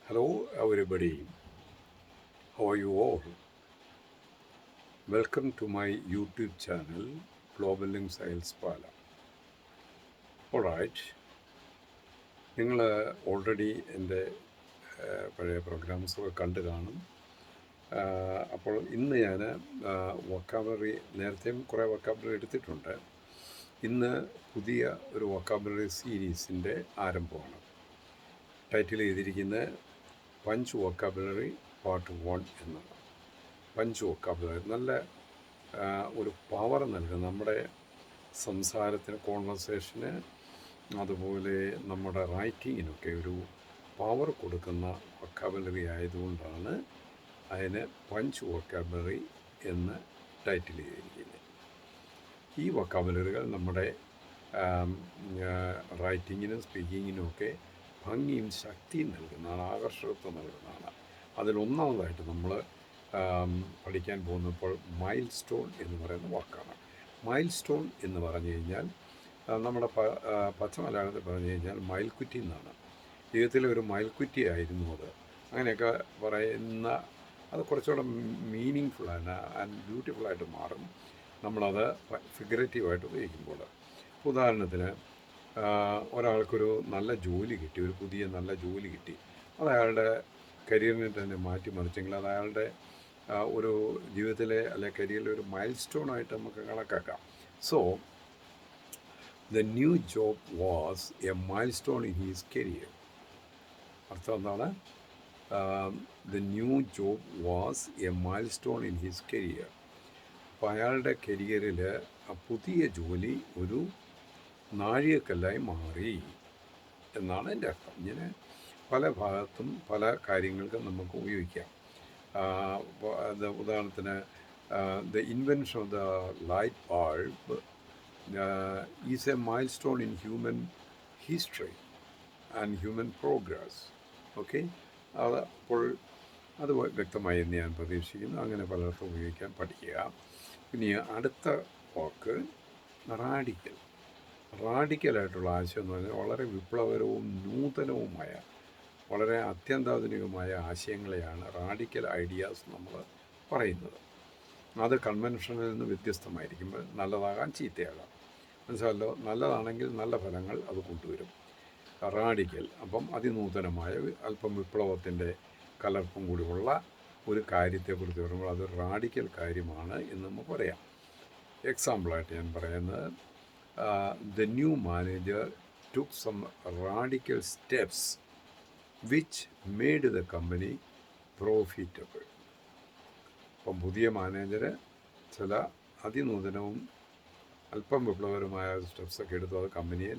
Hello, everybody. How are you all? Welcome to my YouTube channel, Global Link Sales Pala. Alright, നിങ്ങൾ already എൻ്റെ പഴയ പ്രോഗ്രാംസൊക്കെ കണ്ടു കാണും. അപ്പോൾ ഇന്ന് ഞാൻ വൊക്കാബുലറി നേരത്തെയും കുറേ വൊക്കാബുലറി എടുത്തിട്ടുണ്ട്. ഇന്ന് പുതിയ ഒരു വൊക്കാബുലറി സീരീസിൻ്റെ ആരംഭമാണ്. ടൈറ്റിൽ ചെയ്തിരിക്കുന്നത് പഞ്ച് വൊക്കാബുലറി പാർട്ട് 1 എന്നാണ്. പഞ്ച് വൊക്കാബുലറി നല്ല ഒരു പവർ നൽകുന്ന നമ്മുടെ സംസാരത്തിന്, കോൺവെർസേഷന്, അതുപോലെ നമ്മുടെ റൈറ്റിങ്ങിനൊക്കെ ഒരു പവർ കൊടുക്കുന്ന വൊക്കാബുലറി ആയതുകൊണ്ടാണ് അതിന് പഞ്ച് വൊക്കാബുലറി എന്ന് ടൈറ്റിൽ ചെയ്തിരിക്കുന്നത്. ഈ വൊക്കാബുലറികൾ നമ്മുടെ റൈറ്റിങ്ങിനും സ്പീക്കിങ്ങിനും ഒക്കെ ഭംഗിയും ശക്തിയും നൽകുന്നതാണ്, ആകർഷകത്വം നൽകുന്നതാണ്. അതിലൊന്നാമതായിട്ട് നമ്മൾ പഠിക്കാൻ പോകുന്നപ്പോൾ മൈൽ സ്റ്റോൺ എന്ന് പറയുന്ന വാക്കാണ്. മൈൽ സ്റ്റോൺ എന്ന് പറഞ്ഞു കഴിഞ്ഞാൽ നമ്മുടെ പച്ച മലയാളത്തിൽ പറഞ്ഞു കഴിഞ്ഞാൽ മയിൽക്കുറ്റി എന്നാണ്. ജീവിതത്തിലെ ഒരു മയിൽക്കുറ്റി ആയിരുന്നു അത്. അങ്ങനെയൊക്കെ പറയുന്ന അത് കുറച്ചുകൂടെ മീനിങ് ഫുള്ളാണ് ആൻഡ് ബ്യൂട്ടിഫുള്ളായിട്ട് മാറും നമ്മളത് ഫിഗറേറ്റീവായിട്ട് ഉപയോഗിക്കുമ്പോൾ. ഉദാഹരണത്തിന് ഒരാൾക്കൊരു നല്ല ജോലി കിട്ടി, ഒരു പുതിയ നല്ല ജോലി കിട്ടി. അത് അയാളുടെ കരിയറിനെ തന്നെ മാറ്റിമറിച്ചെങ്കിൽ അത് അയാളുടെ ഒരു ജീവിതത്തിലെ അല്ലെ കരിയറിലെ ഒരു മൈൽ സ്റ്റോണായിട്ട് നമുക്ക് കണക്കാക്കാം. So the new job was A mile stone in his career. അർത്ഥം എന്താണ്? The new job was A mile stone in his career. അപ്പോൾ അയാളുടെ കരിയറിൽ പുതിയ ജോലി ഒരു നാഴികക്കല്ലായി മാറി എന്നാണ് എൻ്റെ അർത്ഥം. ഇങ്ങനെ പല ഭാഗത്തും പല കാര്യങ്ങൾക്കും നമുക്ക് ഉപയോഗിക്കാം. ഉദാഹരണത്തിന് the invention of the light bulb is A mile stone in human history and human progress. Okay, അപ്പോൾ അത് വ്യക്തമായി എന്ന് ഞാൻ പ്രതീക്ഷിക്കുന്നു. അങ്ങനെ പലർക്കും ഉപയോഗിക്കാൻ പഠിക്കുക. ഇനി അടുത്ത വാക്ക് റാഡിക്കൽ. റാഡിക്കലായിട്ടുള്ള ആശയം എന്ന് പറഞ്ഞാൽ വളരെ വിപ്ലവകരവും നൂതനവുമായ വളരെ അത്യന്താധുനികമായ ആശയങ്ങളെയാണ് റാഡിക്കൽ ഐഡിയാസ് നമ്മൾ പറയുന്നത്. അത് കൺവെൻഷനിൽ നിന്ന് വ്യത്യസ്തമായിരിക്കുമ്പോൾ നല്ലതാകാം, ചീത്തയാകാം. മനസ്സിലല്ലോ? നല്ലതാണെങ്കിൽ നല്ല ഫലങ്ങൾ അത് കൊണ്ടുവരും. റാഡിക്കൽ അപ്പം അതിനൂതനമായ അല്പം വിപ്ലവത്തിൻ്റെ കലർപ്പും കൂടിയുള്ള ഒരു കാര്യത്തെക്കുറിച്ച് പറയുമ്പോൾ അതൊരു റാഡിക്കൽ കാര്യമാണ് എന്ന് നമുക്ക് പറയാം. എക്സാമ്പിളായിട്ട് ഞാൻ പറയുന്നത്, the new manager took some radical steps which made the company profitable. അപ്പം പുതിയ മാനേജർ ചില അതിനൂതനവും അല്പം വിപ്ലവകരമായ സ്റ്റെപ്സൊക്കെ എടുത്തു അത് കമ്പനിയെ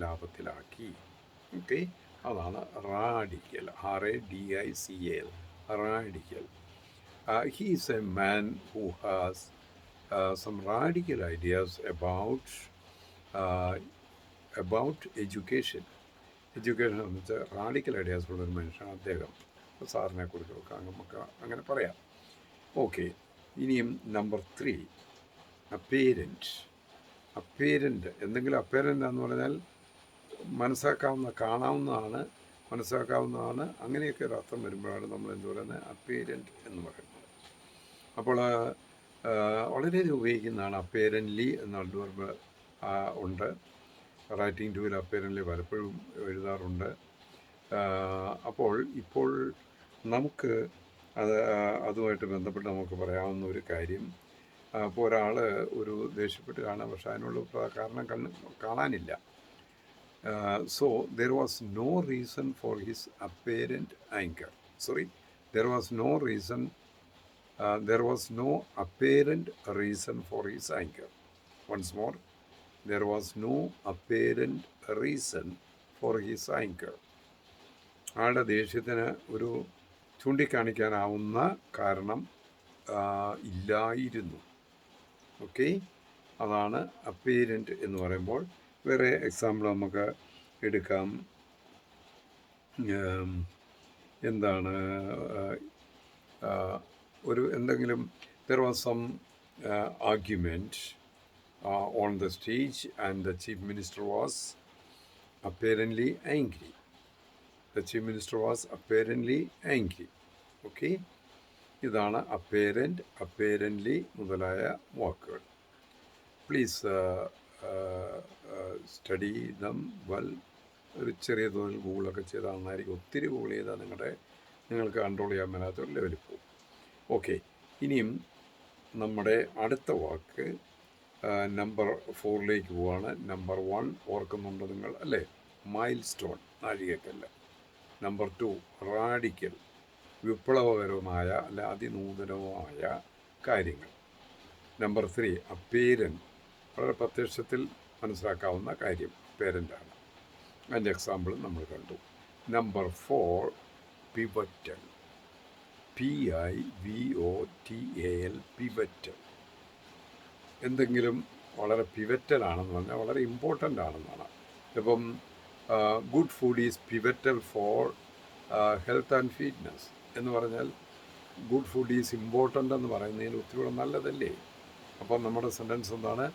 ലാഭത്തിലാക്കി. ഓക്കെ, അതാണ് radical. RADICAL, radical. He is a man who has some radical ideas about education. Education സംബന്ധിച്ച് റാഡിക്കൽ ഐഡിയാസുള്ള ഒരു മനുഷ്യനാണ് അദ്ദേഹം. സാറിനെ കുറിച്ചൊക്കെ നമുക്ക് അങ്ങനെ പറയാം. ഓക്കെ, ഇനിയും നമ്പർ 3, അപ്പേരൻ്റ്. എന്തെങ്കിലും അപ്പേരൻ്റ് എന്ന് പറഞ്ഞാൽ മനസ്സിലാക്കാവുന്നതാണ്, അങ്ങനെയൊക്കെ ഒരു അർത്ഥം വരുമ്പോഴാണ് നമ്മൾ എന്ത് പറയുന്നത്, അപ്പേരൻ്റ് എന്ന് പറയുന്നത്. അപ്പോൾ വളരെയധികം ഉപയോഗിക്കുന്നതാണ്. അപ്പേരൻ്റ്ലി എന്ന അഡ്വർബ് ഉണ്ട്. റൈറ്റിംഗ് ടൂവിൽ അപ്പേരൻ്റ്ലി പലപ്പോഴും എഴുതാറുണ്ട്. ഇപ്പോൾ നമുക്ക് അതുമായിട്ട് ബന്ധപ്പെട്ട് നമുക്ക് പറയാവുന്ന ഒരു കാര്യം, ഇപ്പോൾ ഒരാൾ ഒരു ദേഷ്യപ്പെട്ട് കാണാം, പക്ഷെ അതിനുള്ള കാരണം കാണാനില്ല. So there was no reason for his apparent anger. there was no apparent reason for his anger. Once more, there was no apparent reason for his anger. ആളുടെ ദേഷ്യത്തിന് ഒരു ചൂണ്ടിക്കാണിക്കാനാവുന്ന കാരണം ഇല്ലായിരുന്നു. ഓക്കെ, അതാണ് അപ്പേരൻ്റ് എന്ന് പറയുമ്പോൾ. വേറെ എക്സാമ്പിൾ നമുക്ക് എടുക്കാം. എന്താണ് ഒരു എന്തെങ്കിലും there was some argument on the stage and the chief minister was apparently angry. The chief minister was apparently angry. Okay, ഇതാണ് അപ്പേരൻ്റ്, അപ്പേരൻ്റ്ലി മുതലായ വാക്കുകൾ. Please study them well. ഒരു ചെറിയ തോതിൽ ഗൂഗിളൊക്കെ ചെയ്താൽ നന്നായിരിക്കും. ഒത്തിരി ഗൂഗിൾ ചെയ്താൽ നിങ്ങൾക്ക് കൺട്രോൾ ചെയ്യാൻ മേലാത്തൊരു ലെവലിൽ പോകും. ഓക്കെ, ഇനിയും നമ്മുടെ അടുത്ത വാക്ക് നമ്പർ 4ലേക്ക് പോവാണ്. നമ്പർ 1 ഓർക്കുന്നുണ്ടോ നിങ്ങൾ അല്ലേ? മൈൽ സ്റ്റോൺ, നാഴികക്കല്ല്. നമ്പർ 2 റാഡിക്കൽ, വിപ്ലവകരമായ അല്ല അതിനൂതനവുമായ കാര്യങ്ങൾ. നമ്പർ 3 അപ്പേരൻ, വളരെ പ്രത്യക്ഷത്തിൽ മനസ്സിലാക്കാവുന്ന കാര്യം പേരൻ്റാണ്. അതിൻ്റെ എക്സാമ്പിൾ നമ്മൾ കണ്ടു. Number 4 pivotal, PIVOTAL, pivotal. എന്തെങ്കിലും വളരെ പിവറ്റലാണെന്ന് പറഞ്ഞാൽ വളരെ ഇമ്പോർട്ടൻ്റ് ആണെന്നാണ്. ഇപ്പം good food is pivotal for health and fitness എന്ന് പറഞ്ഞാൽ ഗുഡ് ഫുഡ് ഈസ് ഇമ്പോർട്ടൻ്റ് എന്ന് പറയുന്നതിന് ഒത്തിരി നല്ലതല്ലേ? അപ്പം നമ്മുടെ സെൻറ്റൻസ് എന്താണ്?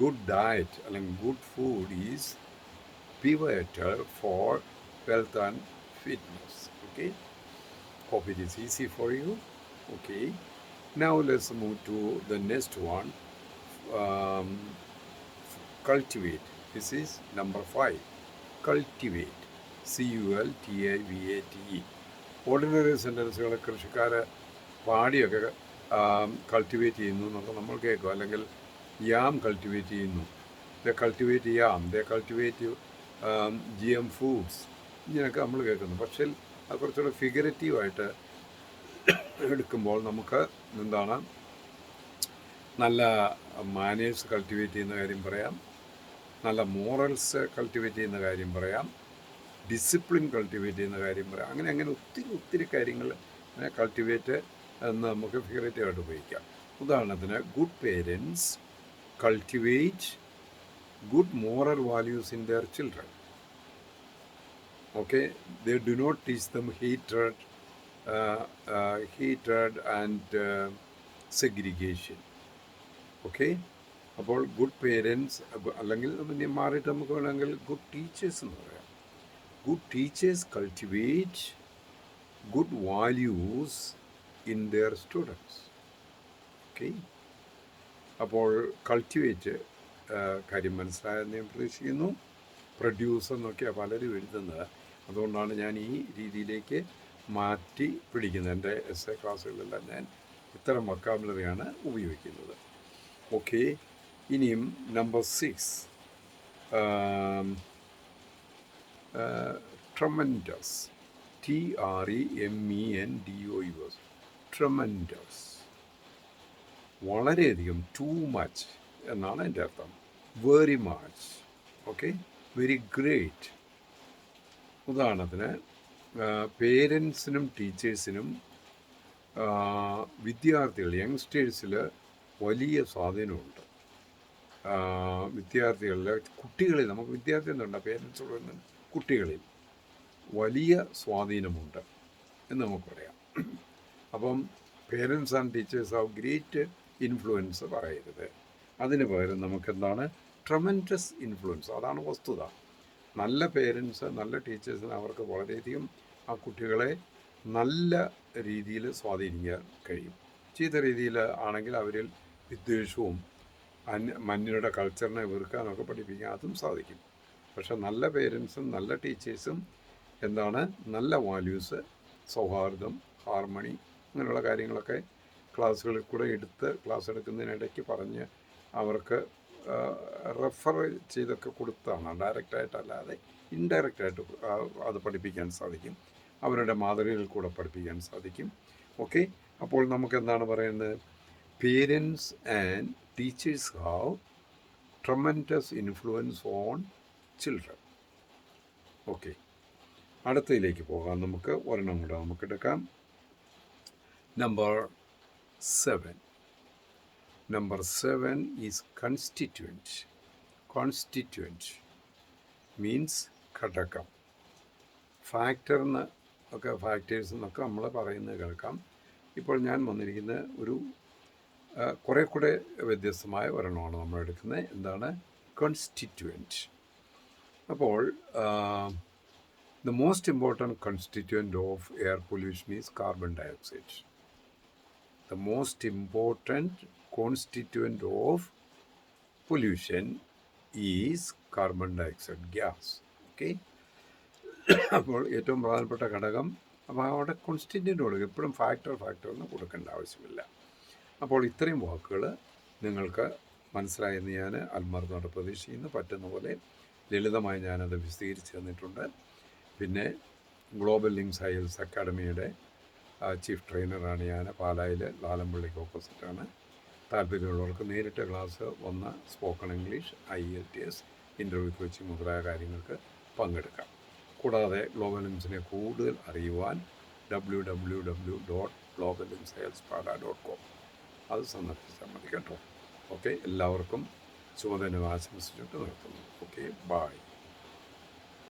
ഗുഡ് ഡയറ്റ് അല്ലെങ്കിൽ good food is pivotal for health and fitness. Okay, hope it is easy for you. Okay, now let's move to the next one. Cultivate. This is number 5. Cultivate, CULTIVATE. Ordinary സെൻറ്റൻസുകൾ കൃഷിക്കാർ പാടിയൊക്കെ cultivate ചെയ്യുന്നു എന്നൊക്കെ നമ്മൾ കേൾക്കും. അല്ലെങ്കിൽ യാം cultivate ചെയ്യുന്നു, the cultivate yam, the cultivate GM foods, ഇങ്ങനെയൊക്കെ നമ്മൾ കേൾക്കുന്നു. പക്ഷേ അത് കുറച്ചുകൂടെ ഫിഗറേറ്റീവായിട്ട് എടുക്കുമ്പോൾ നമുക്ക് എന്താണ്, നല്ല മാനേഴ്സ് കൾട്ടിവേറ്റ് ചെയ്യുന്ന കാര്യം പറയാം, നല്ല മോറൽസ് കൾട്ടിവേറ്റ് ചെയ്യുന്ന കാര്യം പറയാം, ഡിസിപ്ലിൻ കൾട്ടിവേറ്റ് ചെയ്യുന്ന കാര്യം പറയാം. അങ്ങനെ ഒത്തിരി കാര്യങ്ങൾ കൾട്ടിവേറ്റ് എന്ന് നമുക്ക് ഫിഗറേറ്റീവായിട്ട് ഉപയോഗിക്കാം. ഉദാഹരണത്തിന്, good parents cultivate good moral values in their children. Okay, they do not teach them hatred and segregation. Okay, അപ്പോൾ ഗുഡ് പേരൻസ് അല്ലെങ്കിൽ പിന്നെ മാറിയിട്ട് നമുക്ക് വേണമെങ്കിൽ ഗുഡ് ടീച്ചേഴ്സ് എന്ന് പറയാം. Good teachers cultivate good values in there students. Okay, അപ്പോൾ cultivate കാര്യം മനസ്സിലായെന്ന് ഞാൻ പ്രതീക്ഷിക്കുന്നു. പ്രൊഡ്യൂസ് എന്നൊക്കെയാണ് പലരും എഴുതുന്നത്, അതുകൊണ്ടാണ് ഞാൻ ഈ രീതിയിലേക്ക് മാറ്റി പിടിക്കുന്നത്. എൻ്റെ essay ക്ലാസ്സുകളിലെല്ലാം ഞാൻ ഇത്തരം വൊക്കാബുലറിയാണ് ഉപയോഗിക്കുന്നത്. ഓക്കെ, ഇനിയും നമ്പർ 6 ട്രമൻഡസ്, TREMENDOUS, ട്രമൻഡസ്, വളരെയധികം, ടു മച്ച് എന്നാണ് എൻ്റെ അർത്ഥം. Very much, okay, very great. ഉദാഹരണത്തിന്, പേരൻസിനും ടീച്ചേഴ്സിനും വിദ്യാർത്ഥികൾ, യങ്സ്റ്റേഴ്സിൽ വലിയ സ്വാധീനമുണ്ട്. വിദ്യാർത്ഥികളിൽ, കുട്ടികളിൽ, നമുക്ക് വിദ്യാർത്ഥി എന്നുണ്ട്, പേരൻസോട് കുട്ടികളിൽ വലിയ സ്വാധീനമുണ്ട് എന്ന് നമുക്ക് പറയാം. അപ്പം parents and teachers have great influence പറയരുത്. അതിന് പകരം നമുക്കെന്താണ്, ട്രമൻഡസ് ഇൻഫ്ലുവൻസ്. അതാണ് വസ്തുത. നല്ല പേരൻസ്, നല്ല ടീച്ചേഴ്സിന് അവർക്ക് വളരെയധികം ആ കുട്ടികളെ നല്ല രീതിയിൽ സ്വാധീനിക്കാൻ കഴിയും. ചീത്ത രീതിയിൽ ആണെങ്കിൽ അവരിൽ വിദ്വേഷവും മനുഷ്യരുടെ കൾച്ചറിനെ വെറുക്കാനൊക്കെ പഠിപ്പിക്കാൻ അതും സാധിക്കും. പക്ഷെ നല്ല പേരൻസും നല്ല ടീച്ചേഴ്സും എന്താണ്, നല്ല വാല്യൂസ്, സൗഹാർദ്ദം, ഹാർമണി, അങ്ങനെയുള്ള കാര്യങ്ങളൊക്കെ ക്ലാസ്സുകളിൽ കൂടെ ക്ലാസ് എടുക്കുന്നതിനിടയ്ക്ക് പറഞ്ഞ് അവർക്ക് റെഫർ ചെയ്തൊക്കെ കൊടുത്താണ്, ഡയറക്റ്റായിട്ടല്ലാതെ ഇൻഡയറക്റ്റായിട്ട് അത് പഠിപ്പിക്കാൻ സാധിക്കും. അവരുടെ മാതൃകയിൽ കൂടെ പഠിപ്പിക്കാൻ സാധിക്കും. ഓക്കെ, അപ്പോൾ നമുക്ക് എന്താണ് പറയുന്നത്, parents and teachers have tremendous influence on children. Okay, അടുത്തതിലേക്ക് പോകാം. നമുക്ക് ഒരെണ്ണം കൂടെ നമുക്ക് എടുക്കാം. Number 7. Number 7 is constituent. Constituent means ഘടകം. ഫാക്ടർന്ന് ഒക്കെ, ഫാക്ടേഴ്സ് എന്നൊക്കെ നമ്മൾ പറയുന്നത് കേൾക്കാം. ഇപ്പോൾ ഞാൻ വന്നിരിക്കുന്ന ഒരു കുറേ കൂടെ വ്യത്യസ്തമായ ഒരെണ്ണമാണ് നമ്മൾ എടുക്കുന്നത്. എന്താണ്, കോൺസ്റ്റിറ്റ്യുവൻറ്റ്. അപ്പോൾ The most important constituent of air pollution is carbon dioxide. The most important constituent of pollution is carbon dioxide gas. Okay, അപ്പോൾ ഏറ്റവും പ്രധാനപ്പെട്ട ഘടകം, അപ്പോൾ അവിടെ കോൺസ്റ്റിറ്റ്യൂൻ്റ് കൊടുക്കുക, എപ്പോഴും ഫാക്ടറിന് കൊടുക്കേണ്ട ആവശ്യമില്ല. അപ്പോൾ ഇത്രയും വാക്കുകൾ നിങ്ങൾക്ക് മനസ്സിലായെന്ന് ഞാൻ ആത്മാർത്ഥത്തോടെ പ്രതീക്ഷിക്കുന്നു. പറ്റുന്ന പോലെ ലളിതമായി ഞാനത് വിശദീകരിച്ച് തന്നിട്ടുണ്ട്. പിന്നെ ഗ്ലോബൽ ലിങ്ക്സ് ഹെൽത്ത് അക്കാഡമിയുടെ ചീഫ് ട്രെയിനറാണ് ഞാൻ. പാലായിൽ ലാലമ്പള്ളിക്ക് ഓപ്പോസിറ്റാണ്. താല്പര്യമുള്ളവർക്ക് നേരിട്ട് ക്ലാസ് വന്ന് spoken English, IELTS, interview coaching മുതലായ കാര്യങ്ങൾക്ക് പങ്കെടുക്കാം. കൂടാതെ ഗ്ലോബൽ ലിംസിനെ കൂടുതൽ അറിയുവാൻ www.globallimshealthpada.com അത് സന്ദർശിച്ചാൽ മതി കേട്ടോ. ഓക്കെ, എല്ലാവർക്കും ശുഭദിനം ആശംസിച്ചിട്ട് നിർത്തുന്നു. Okay, by.